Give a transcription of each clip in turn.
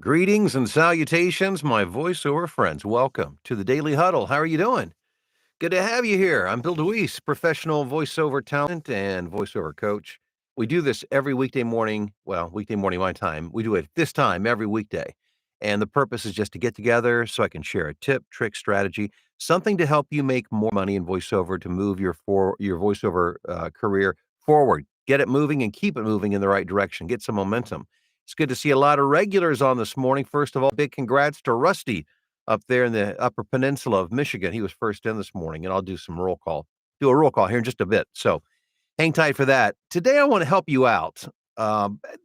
Greetings and salutations, my voiceover friends. Welcome to the Daily Huddle. How are you doing? Good to have you here. I'm Bill DeWeese, professional voiceover talent and voiceover coach. We do this every weekday morning. Well, weekday morning, my time. We do it this time every weekday. And the purpose is just to get together so I can share a tip, trick, strategy, something to help you make more money in voiceover to move your voiceover career forward. Get it moving and keep it moving in the right direction. Get some momentum. It's good to see a lot of regulars on this morning. First of all, big congrats to Rusty up there in the Upper Peninsula of Michigan. He was first in this morning, and I'll do a roll call here in just a bit. So hang tight for that. Today, I want to help you out.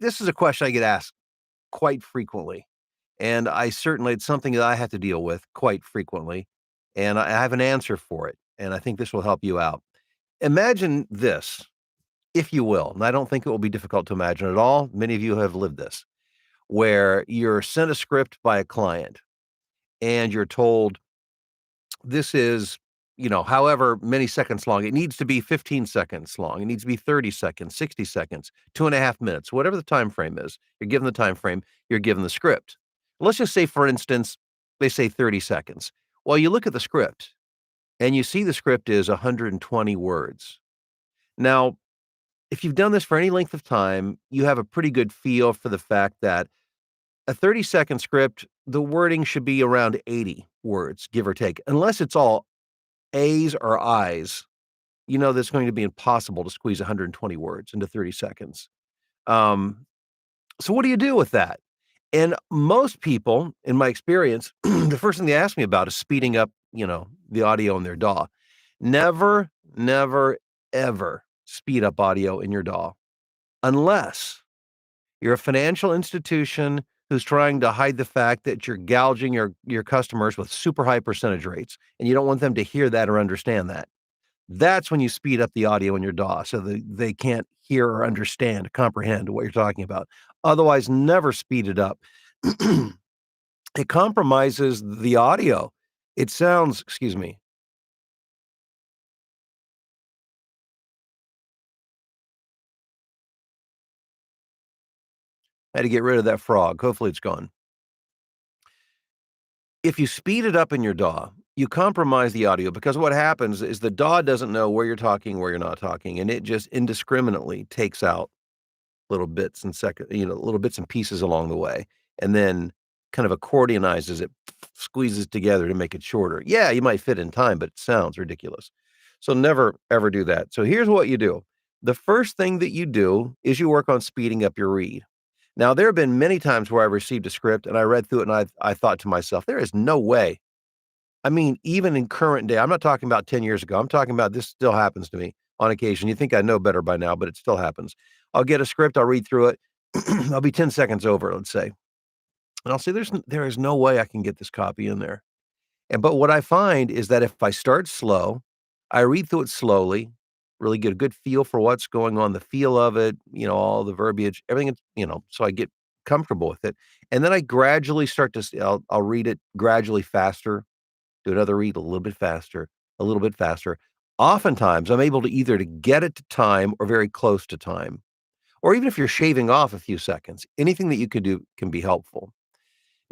This is a question I get asked quite frequently, and it's something that I have to deal with quite frequently, and I have an answer for it, and I think this will help you out. Imagine this, if you will, and I don't think it will be difficult to imagine at all. Many of you have lived this, where you're sent a script by a client and you're told this is, however many seconds long. It needs to be 15 seconds long. It needs to be 30 seconds, 60 seconds, 2.5 minutes, whatever the time frame is. You're given the time frame, you're given the script. Let's just say, for instance, they say 30 seconds. Well, you look at the script and you see the script is 120 words. Now, if you've done this for any length of time, you have a pretty good feel for the fact that a 30-second script, the wording should be around 80 words, give or take, unless it's all A's or I's. That's going to be impossible to squeeze 120 words into 30 seconds. Um, so what do you do with that? And most people, in my experience, the first thing they ask me about is speeding up, the audio in their DAW. Never, never, ever speed up audio in your DAW unless you're a financial institution who's trying to hide the fact that you're gouging your customers with super high percentage rates, and you don't want them to hear that or understand that. That's when you speed up the audio in your DAW so they can't hear or understand, comprehend what you're talking about. Otherwise, never speed it up. It compromises the audio. It sounds, excuse me. I had to get rid of that frog. Hopefully it's gone. If you speed it up in your DAW, you compromise the audio because what happens is the DAW doesn't know where you're talking, where you're not talking, and it just indiscriminately takes out little bits and pieces along the way, and then kind of accordionizes it, squeezes together to make it shorter. Yeah, you might fit in time, but it sounds ridiculous. So never ever do that. So here's what you do. The first thing that you do is you work on speeding up your read. Now, there have been many times where I received a script and I read through it and I thought to myself, there is no way. I mean, even in current day, I'm not talking about 10 years ago. I'm talking about this still happens to me on occasion. You think I know better by now, but it still happens. I'll get a script, I'll read through it. I'll be 10 seconds over, let's say. And I'll say, there is no way I can get this copy in there. But what I find is that if I start slow, I read through it slowly, really get a good feel for what's going on, the feel of it, all the verbiage, everything, so I get comfortable with it. And then I gradually start to, I'll read it gradually faster, do another read a little bit faster, a little bit faster. Oftentimes, I'm able to either to get it to time or very close to time. Or even if you're shaving off a few seconds, anything that you could do can be helpful.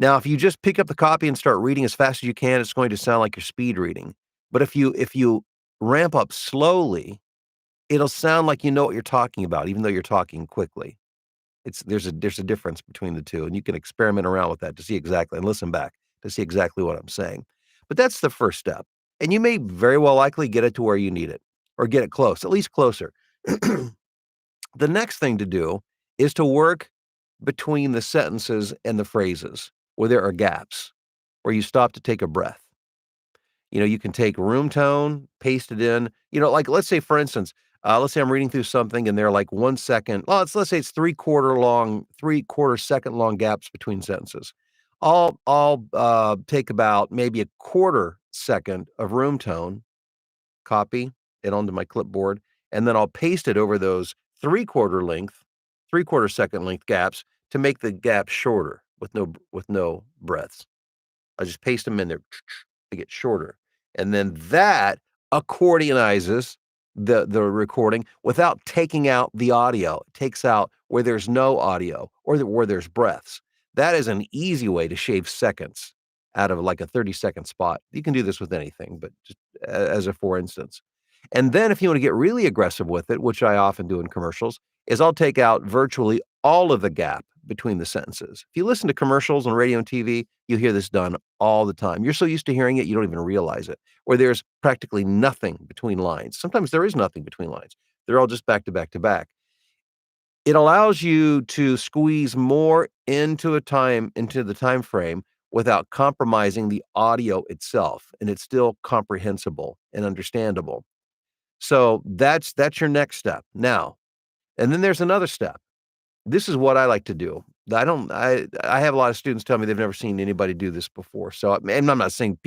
Now, if you just pick up the copy and start reading as fast as you can, it's going to sound like you're speed reading. But if you ramp up slowly, it'll sound like you know what you're talking about, even though you're talking quickly. There's a difference between the two, and you can experiment around with that to see exactly and listen back to see exactly what I'm saying. But that's the first step. And you may very well likely get it to where you need it or get it close, at least closer. The next thing to do is to work between the sentences and the phrases where there are gaps, where you stop to take a breath. You can take room tone, paste it in. Like let's say, for instance, let's say I'm reading through something and they're like 1 second. Well, let's say it's 3/4 second long gaps between sentences. I'll take about maybe a quarter second of room tone, copy it onto my clipboard, and then I'll paste it over those 3/4 second length gaps to make the gaps shorter with no breaths. I just paste them in there. They get shorter. And then that accordionizes the recording without taking out the audio. It takes out where there's no audio or where there's breaths. That is an easy way to shave seconds out of like a 30-second spot. You can do this with anything, but just as a for instance. And then if you want to get really aggressive with it, which I often do in commercials, is I'll take out virtually all of the gap between the sentences. If you listen to commercials on radio and TV, you hear this done all the time. You're so used to hearing it, you don't even realize it, where there's practically nothing between lines. Sometimes there is nothing between lines. They're all just back to back to back. It allows you to squeeze more into the time frame without compromising the audio itself, and it's still comprehensible and understandable. So that's your next step. Now, and then there's another step. This is what I like to do. I have a lot of students tell me they've never seen anybody do this before. So, and I'm not saying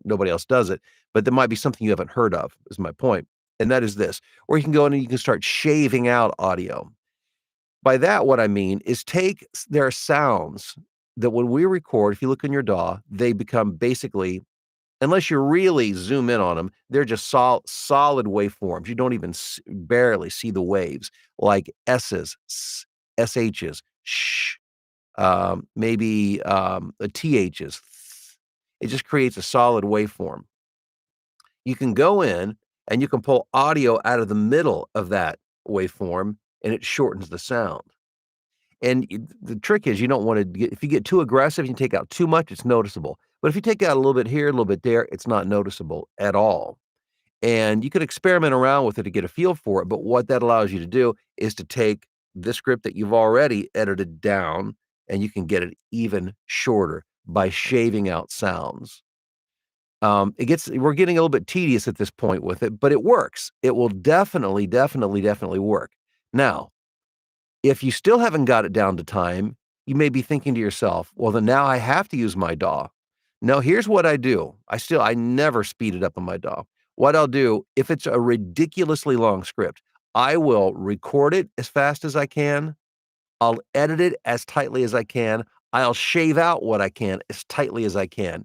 nobody else does it, but there might be something you haven't heard of, is my point. And that is this, where you can go in and you can start shaving out audio. By that, what I mean is there are sounds that when we record, if you look in your DAW, they become basically, unless you really zoom in on them, they're just solid waveforms. You don't even barely see the waves, like S's, SH's, sh, maybe the TH's. It just creates a solid waveform. You can go in and you can pull audio out of the middle of that waveform, and it shortens the sound. And the trick is you don't want to if you get too aggressive, you take out too much, it's noticeable. But if you take out a little bit here, a little bit there, it's not noticeable at all. And you could experiment around with it to get a feel for it. But what that allows you to do is to take the script that you've already edited down, and you can get it even shorter by shaving out sounds. We're getting a little bit tedious at this point with it, but it works. It will definitely, definitely, definitely work. Now, if you still haven't got it down to time, you may be thinking to yourself, well, then now I have to use my DAW. No, here's what I do. I never speed it up on my DAW. What I'll do, if it's a ridiculously long script, I will record it as fast as I can. I'll edit it as tightly as I can. I'll shave out what I can as tightly as I can.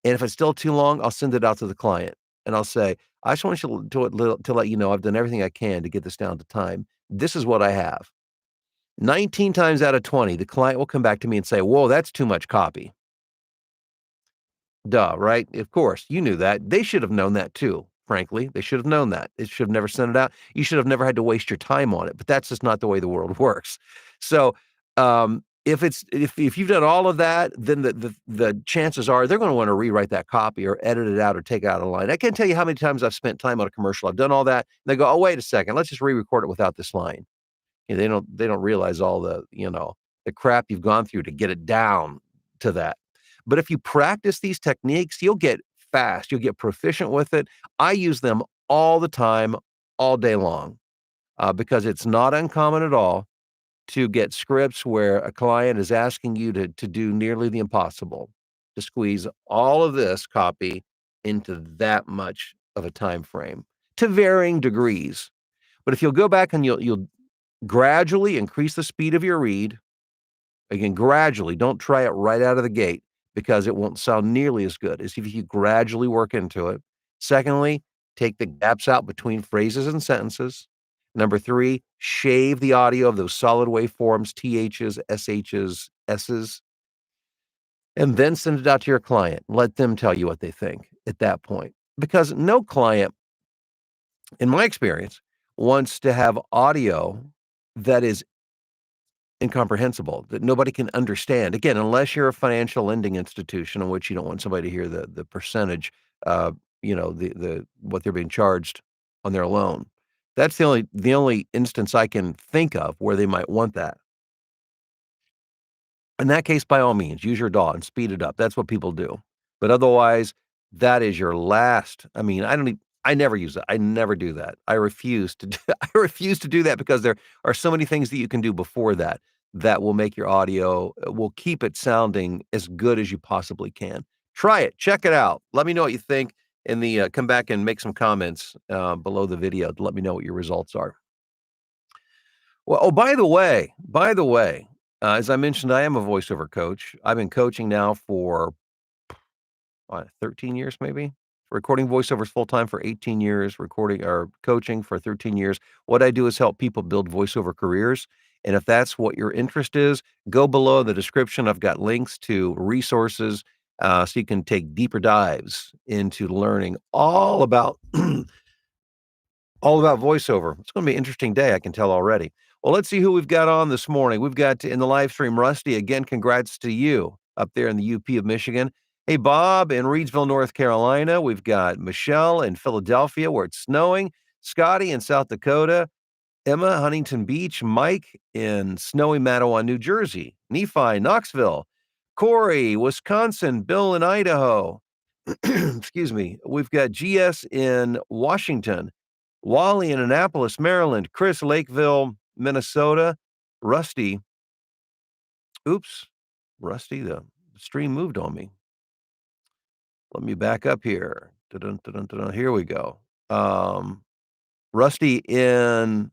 And if it's still too long, I'll send it out to the client and I'll say, I just want you to let you know I've done everything I can to get this down to time. This is what I have. 19 times out of 20, the client will come back to me and say, whoa, that's too much copy. Duh, right? Of course, you knew that. They should have known that too, frankly. They should have known that. It should have never sent it out. You should have never had to waste your time on it, but that's just not the way the world works. So, if you've done all of that, then the chances are they're going to want to rewrite that copy or edit it out or take out a line. I can't tell you how many times I've spent time on a commercial. I've done all that. And they go, oh, wait a second, let's just re-record it without this line. They don't realize all the crap you've gone through to get it down to that. But if you practice these techniques, you'll get fast, you'll get proficient with it. I use them all the time, all day long, because it's not uncommon at all to get scripts where a client is asking you to do nearly the impossible, to squeeze all of this copy into that much of a time frame to varying degrees. But if you'll go back and you'll gradually increase the speed of your read. Again, gradually, don't try it right out of the gate because it won't sound nearly as good as if you gradually work into it. Secondly, take the gaps out between phrases and sentences. Number 3, shave the audio of those solid waveforms, THs, SHs, S's, and then send it out to your client. Let them tell you what they think at that point. Because no client, in my experience, wants to have audio that is incomprehensible, that nobody can understand. Again, unless you're a financial lending institution in which you don't want somebody to hear the percentage, the what they're being charged on their loan. That's the only instance I can think of where they might want that. In that case, by all means, use your DAW and speed it up. That's what people do. But otherwise, that is your last. I mean, I never use that. I never do that. I refuse to I refuse to do that because there are so many things that you can do before that that will make your audio will keep it sounding as good as you possibly can. Try it. Check it out. Let me know what you think in the come back and make some comments below the video to let me know what your results are. Well, oh, by the way, as I mentioned, I am a voiceover coach. I've been coaching now for 13 years, maybe. Recording voiceovers full time for 18 years, recording or coaching for 13 years. What I do is help people build voiceover careers. And if that's what your interest is, go below in the description. I've got links to resources so you can take deeper dives into learning all about voiceover. It's going to be an interesting day, I can tell already. Well, let's see who we've got on this morning. We've got in the live stream Rusty. Again, congrats to you up there in the UP of Michigan. Hey, Bob in Reidsville, North Carolina. We've got Michelle in Philadelphia where it's snowing. Scotty in South Dakota. Emma, Huntington Beach. Mike in snowy Matawan, New Jersey. Nephi, Knoxville. Corey, Wisconsin. Bill in Idaho. Excuse me. We've got GS in Washington. Wally in Annapolis, Maryland. Chris, Lakeville, Minnesota. Rusty. Oops. Rusty, the stream moved on me. Let me back up here. Dun, dun, dun, dun, here we go. Rusty in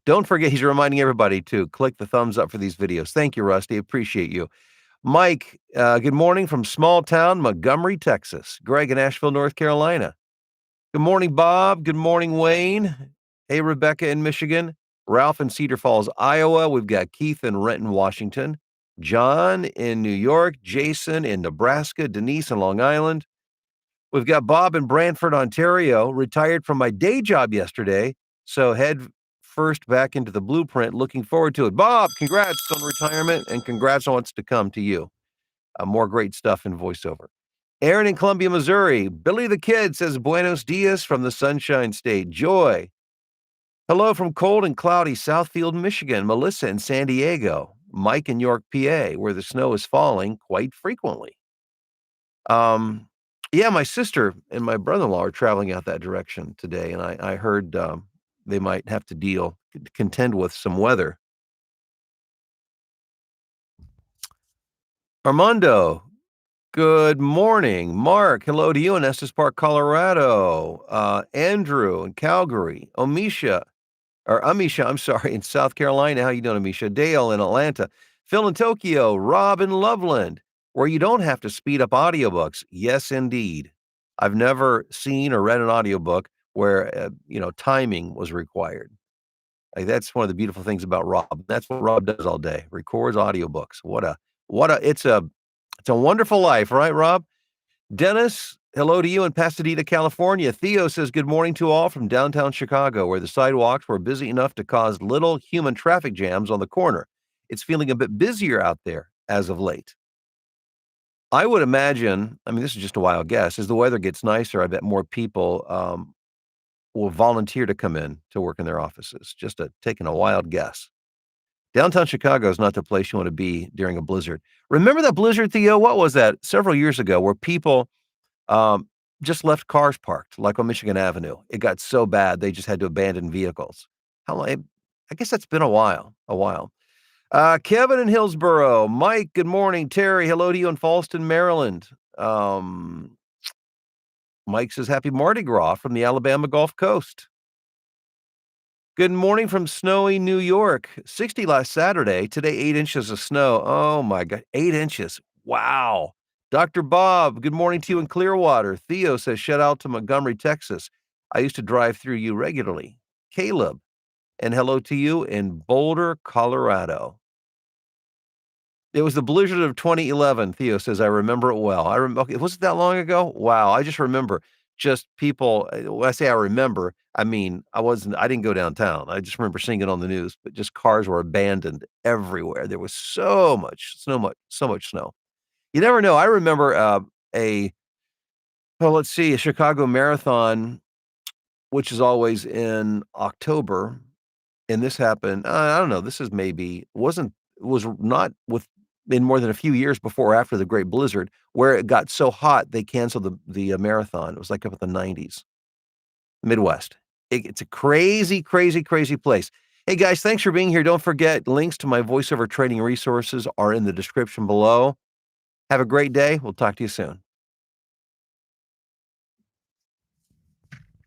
don't forget, he's reminding everybody to click the thumbs up for these videos. Thank you, Rusty. Appreciate you. Mike, good morning from small town Montgomery, Texas. Greg in Asheville, North Carolina. Good morning, Bob. Good morning, Wayne. Hey, Rebecca in Michigan. Ralph in Cedar Falls, Iowa. We've got Keith in Renton, Washington. John in New York. Jason in Nebraska. Denise in Long Island. We've got Bob in Brantford, Ontario. Retired from my day job yesterday, so head first back into the blueprint. Looking forward to it. Bob, congrats on retirement and congrats on what's to come to you. More great stuff in voiceover. Aaron in Columbia, Missouri. Billy the Kid says Buenos Dias from the Sunshine State. Joy. Hello from cold and cloudy Southfield, Michigan. Melissa in San Diego. Mike in York, PA, where the snow is falling quite frequently. Yeah, my sister and my brother-in-law are traveling out that direction today, and I heard they might have to contend with some weather. Armando, good morning. Mark, hello to you in Estes Park, Colorado. Andrew in Calgary. Amisha, I'm sorry, in South Carolina. How you doing, Amisha? Dale in Atlanta. Phil in Tokyo. Rob in Loveland, where you don't have to speed up audiobooks. Yes, indeed. I've never seen or read an audiobook where, timing was required. Like, that's one of the beautiful things about Rob. That's what Rob does all day, records audiobooks. It's a wonderful life, right, Rob? Dennis, hello to you in Pasadena, California. Theo says, good morning to all from downtown Chicago, where the sidewalks were busy enough to cause little human traffic jams on the corner. It's feeling a bit busier out there as of late. I would imagine, this is just a wild guess, as the weather gets nicer, I bet more people will volunteer to come in to work in their offices. Just taking a wild guess. Downtown Chicago is not the place you want to be during a blizzard. Remember that blizzard, Theo? What was that? Several years ago, where people just left cars parked, like on Michigan Avenue. It got so bad, they just had to abandon vehicles. How long? I guess that's been a while. Kevin in Hillsboro. Mike, good morning. Terry, hello to you in Falston, Maryland. Mike says, happy Mardi Gras from the Alabama Gulf Coast. Good morning from snowy New York. 60 last Saturday. Today, 8 inches of snow. Oh my God, 8 inches. Wow. Dr. Bob, good morning to you in Clearwater. Theo says, shout out to Montgomery, Texas. I used to drive through you regularly. Caleb, and hello to you in Boulder, Colorado. It was the blizzard of 2011, Theo says, I remember it well. Okay, was it that long ago? Wow, I just remember just people, when I say I remember, I didn't go downtown. I just remember seeing it on the news, but just cars were abandoned everywhere. There was so much snow. You never know. I remember a Chicago Marathon, which is always in October. And this happened, I don't know, was not in more than a few years before or after the Great Blizzard, where it got so hot, they canceled the marathon. It was like up in the 90s, Midwest. It's a crazy, crazy, crazy place. Hey guys, thanks for being here. Don't forget, links to my voiceover training resources are in the description below. Have a great day. We'll talk to you soon.